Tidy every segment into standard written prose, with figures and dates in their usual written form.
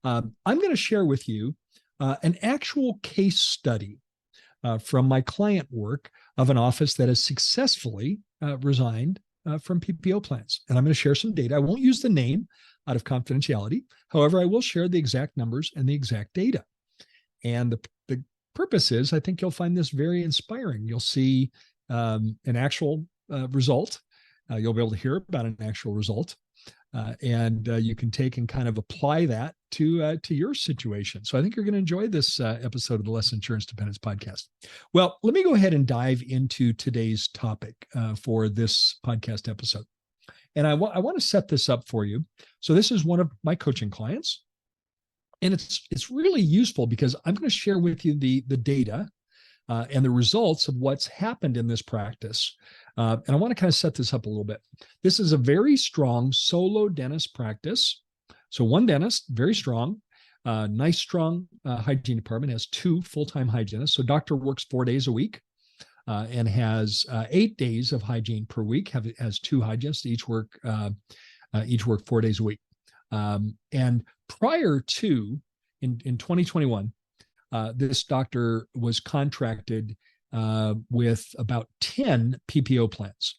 I'm going to share with you an actual case study from my client work of an office that has successfully resigned from PPO plans. And I'm going to share some data. I won't use the name out of confidentiality. However, I will share the exact numbers and the exact data. And the purpose is, I think you'll find this very inspiring. You'll see an actual result. You'll be able to hear about an actual result. And you can take and kind of apply that to your situation. So I think you're going to enjoy this episode of the Less Insurance Dependence podcast. Well, let me go ahead and dive into today's topic for this podcast episode. And I want to set this up for you. So this is one of my coaching clients. And it's really useful because I'm going to share with you the data and the results of what's happened in this practice. And I want to kind of set this up a little bit. This is a very strong solo dentist practice. So one dentist, very strong, nice, strong hygiene department, has 2 full-time hygienists. So doctor works 4 days a week and has 8 days of hygiene per week, has 2 hygienists, each work 4 days a week. And prior to, in 2021, this doctor was contracted with about 10 PPO plans,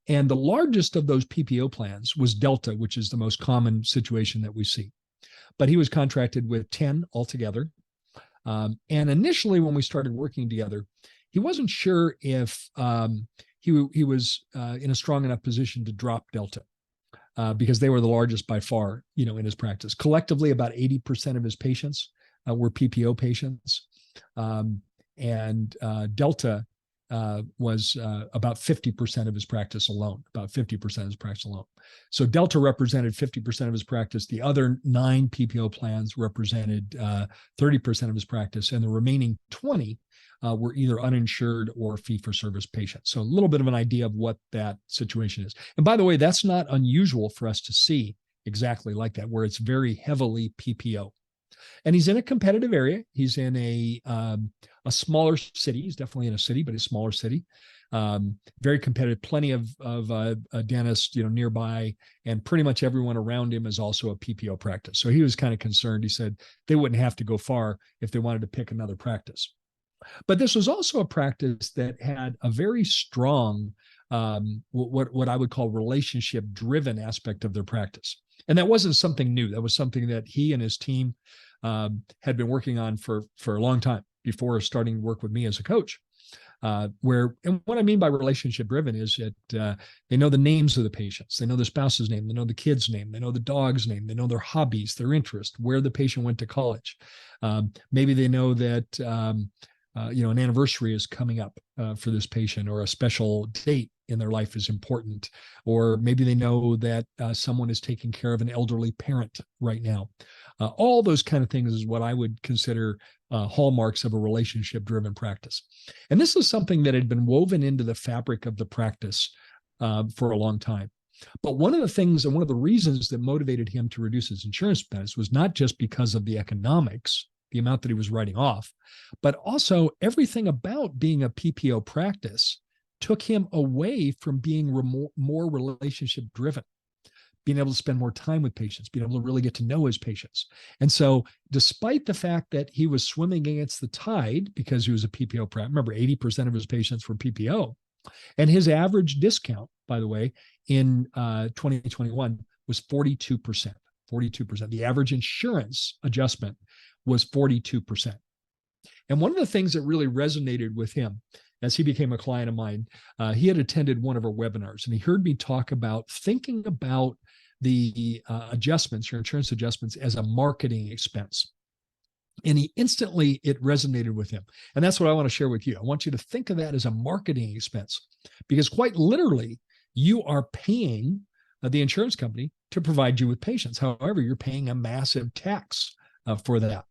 And the largest of those PPO plans was Delta, which is the most common situation that we see. But he was contracted with 10 altogether. And initially, when we started working together, he wasn't sure if he was in a strong enough position to drop Delta. Because they were the largest by far, in his practice. Collectively, about 80% of his patients were PPO patients. And Delta was about 50% of his practice alone, So Delta represented 50% of his practice. The other 9 PPO plans represented 30% of his practice, and the remaining 20 were either uninsured or fee-for-service patients. So a little bit of an idea of what that situation is. And by the way, that's not unusual for us to see exactly like that, where it's very heavily PPO. And he's in a competitive area. He's in a smaller city. He's definitely in a city, but a smaller city. Very competitive. Plenty of dentists, nearby, and pretty much everyone around him is also a PPO practice. So he was kind of concerned. He said they wouldn't have to go far if they wanted to pick another practice. But this was also a practice that had a very strong, what I would call relationship-driven aspect of their practice. And that wasn't something new. That was something that he and his team had been working on for a long time before starting to work with me as a coach. And what I mean by relationship-driven is that they know the names of the patients. They know the spouse's name. They know the kid's name. They know the dog's name. They know their hobbies, their interests, where the patient went to college. Maybe they know that an anniversary is coming up for this patient, or a special date in their life is important. Or maybe they know that someone is taking care of an elderly parent right now. All those kind of things is what I would consider hallmarks of a relationship-driven practice. And this is something that had been woven into the fabric of the practice for a long time. But one of the things and one of the reasons that motivated him to reduce his insurance expense was not just because of the economics, the amount that he was writing off, but also everything about being a PPO practice took him away from being more relationship driven, being able to spend more time with patients, being able to really get to know his patients. And so despite the fact that he was swimming against the tide because he was a PPO practice, remember 80% of his patients were PPO, and his average discount, by the way, in 2021 was 42%. The average insurance adjustment was 42%. And one of the things that really resonated with him as he became a client of mine, he had attended one of our webinars, and he heard me talk about thinking about the adjustments, your insurance adjustments, as a marketing expense. And it resonated with him. And that's what I want to share with you. I want you to think of that as a marketing expense, because quite literally, you are paying the insurance company to provide you with patients. However, you're paying a massive tax for that.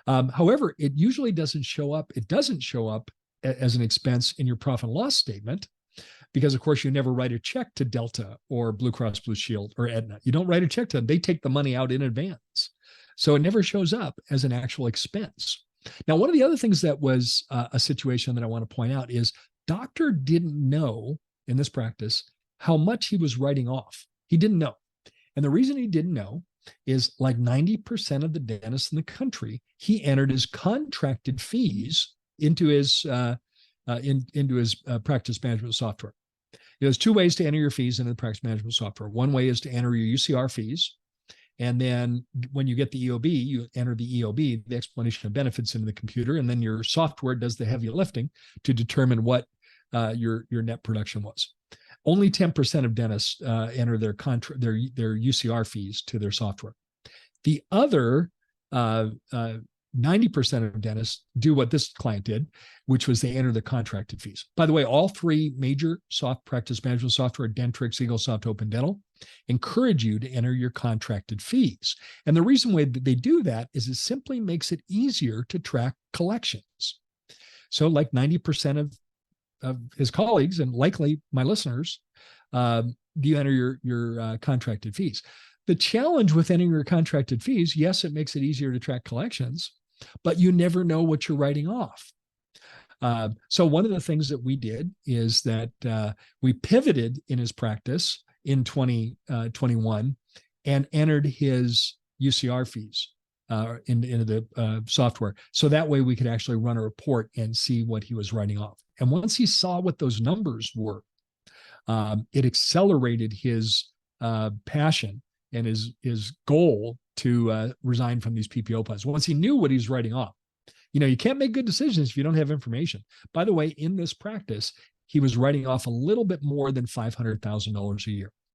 However, it usually doesn't show up. It doesn't show up as an expense in your profit and loss statement, because of course you never write a check to Delta or Blue Cross Blue Shield or Aetna. You don't write a check to them. They take the money out in advance. So it never shows up as an actual expense. Now, one of the other things that was a situation that I want to point out is doctor didn't know in this practice how much he was writing off. He didn't know. And the reason he didn't know is like 90% of the dentists in the country, he entered his contracted fees into his practice management software. There's two ways to enter your fees into the practice management software. One way is to enter your UCR fees. And then when you get the EOB, you enter the EOB, the explanation of benefits, into the computer, and then your software does the heavy lifting to determine what your net production was. Only 10% of dentists enter their UCR fees to their software. The other 90% of dentists do what this client did, which was they enter the contracted fees. By the way, all three major soft practice management software, Dentrix, EagleSoft, Open Dental, encourage you to enter your contracted fees. And the reason why they do that is it simply makes it easier to track collections. So like 90% of his colleagues, and likely my listeners, you enter your contracted fees. The challenge with entering your contracted fees, yes, it makes it easier to track collections, but you never know what you're writing off. So one of the things that we did is that we pivoted in his practice in 2021 and entered his UCR fees into the software. So that way we could actually run a report and see what he was writing off. And once he saw what those numbers were, it accelerated his passion and his goal to resign from these PPO plans. Once he knew what he's writing off, you can't make good decisions if you don't have information. By the way, in this practice, he was writing off a little bit more than $500,000 a year.